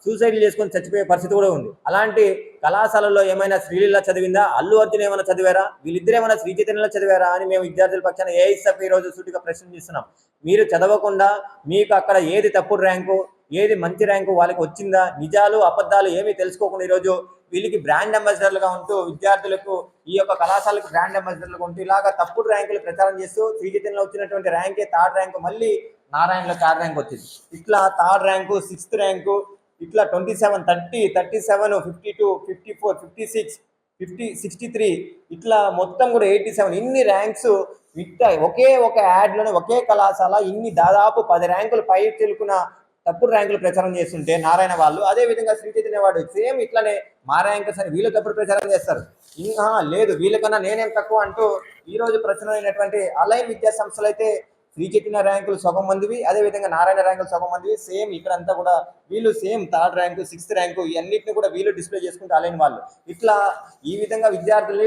సూసైడ్లు చేసుకొని చచ్చిపోయే పరిస్థితి కూడా ఉంది. అలాంటి కళాశాలలో ఏమైనా శ్రీలీల చదివిందా, అల్లు అర్జున్ ఏమైనా చదివారా, వీళ్ళిద్దరు ఏమైనా శ్రీ చైతన్యలో చదివారా అని మేము విద్యార్థుల పక్షాన ఏఐఎస్ఎఫ్ ఈరోజు సూటిగా ప్రశ్నిస్తున్నాం. మీరు చదవకుండా మీకు అక్కడ ఏది తప్పుడు ర్యాంకు, ఏది మంచి ర్యాంకు వాళ్ళకి వచ్చిందా, నిజాలు అబద్ధాలు ఏమీ తెలుసుకోకుండా ఈరోజు వీళ్ళకి బ్రాండ్ అంబాసిడర్లుగా ఉంటూ విద్యార్థులకు ఈ యొక్క కళాశాలకు బ్రాండ్ అంబాసిడర్లుగా ఉంటూ ఇలాగా తప్పుడు ర్యాంకులు ప్రచారం చేస్తూ శ్రీ చైతన్యలో వచ్చినటువంటి ర్యాంకే థర్డ్ ర్యాంకు, మళ్ళీ నారాయణలో థర్డ్ ర్యాంక్ వచ్చింది. ఇట్లా థర్డ్ ర్యాంకు, 6th ర్యాంకు, ఇట్లా 27, 30, 37, 52, 54, 56, 50, 63 ఇట్లా మొత్తం కూడా 87 ఇన్ని ర్యాంక్స్ ఇట్లా ఒకే ఒక యాడ్లోనే ఒకే కళాశాల ఇన్ని దాదాపు 10 ర్యాంకులు పై తెలుకున్న తప్పుడు ర్యాంకులు ప్రచారం చేస్తుంటే నారాయణ వాళ్ళు, అదే విధంగా శ్రీ చైతన్య వాడు సేమ్ ఇట్లానే మా ర్యాంక్స్ అని వీళ్ళు తప్పుడు ప్రచారం చేస్తారు. ఇంకా లేదు వీళ్ళకన్నా నేనేం తక్కువ అంటూ ఈరోజు ప్రచురమైనటువంటి అలైన్ విద్యా సంస్థలు అయితే శ్రీ చైతన్య ర్యాంకులు సగం మందివి, అదేవిధంగా నారాయణ ర్యాంకులు సగం మందివి, సేమ్ ఇక్కడంతా కూడా వీళ్ళు same third rank, 6th rank ఇవన్నిటిని కూడా వీళ్ళు డిస్ప్లే చేసుకుంటూ అలైన్ వాళ్ళు ఇట్లా ఈ విధంగా విద్యార్థులు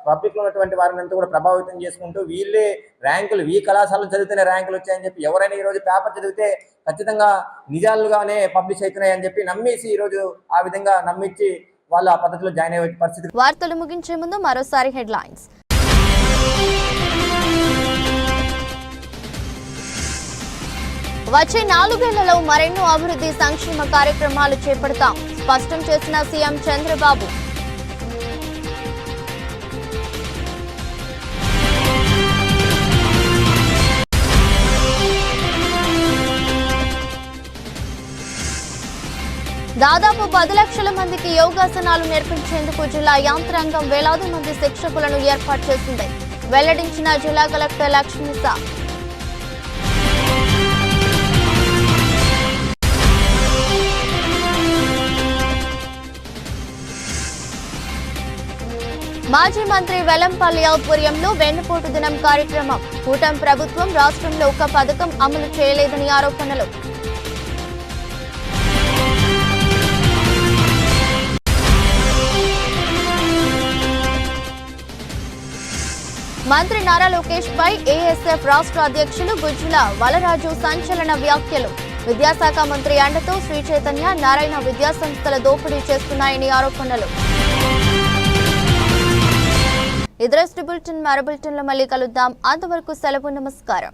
పబ్లిక్లో ఉన్నటువంటి వారిని అంతా కూడా ప్రభావితం చేసుకుంటూ వీళ్ళే ర్యాంకులు ఈ కళాశాలలో చదివితేనే ర్యాంకులు వచ్చాయని చెప్పి ఎవరైనా ఈరోజు పేపర్ చదివితే ఖచ్చితంగా నిజాలుగానే పబ్లిష్ అవుతున్నాయి అని చెప్పి నమ్మేసి ఈరోజు ఆ విధంగా నమ్మించి వాళ్ళు ఆ పద్ధతిలో జాయిన్ అయ్యే పరిస్థితి. వార్తలు ముగించే ముందు మరోసారి హెడ్లైన్స్. వచ్చే 4 ఏళ్లలో మరెన్నో అభివృద్ధి సంక్షేమ కార్యక్రమాలు చేపడతాం స్పష్టం చేసిన సీఎం చంద్రబాబు. దాదాపు 10 లక్షల మందికి యోగాసనాలు నేర్పించేందుకు జిల్లా యాంత్రాంగం వేలాది మంది శిక్షకులను ఏర్పాటు చేసింది వెల్లడించిన జిల్లా కలెక్టర్ లక్ష్మీసా. మాజీ మంత్రి వెల్లంపల్లి ఆధ్వర్యంలో వెన్నుపోటు దినం కార్యక్రమం. కూటమి ప్రభుత్వం రాష్ట్రంలో ఒక్క పథకం అమలు చేయలేదని ఆరోపణలు. మంత్రి నారా లోకేష్ పై ఏఎస్ఎఫ్ రాష్ట్ర అధ్యక్షులు గుజ్జుల వలరాజు సంచలన వ్యాఖ్యలు. విద్యాశాఖ మంత్రి అండతో శ్రీ చైతన్య నారాయణ విద్యాసంస్థల దోపిడీ చేస్తున్నాయని ఆరోపణలు. ఇదరస్ట్ బులెటిన్ మరో బులెటిన్లో మళ్ళీ కలుద్దాం. అంతవరకు సెలవు. నమస్కారం.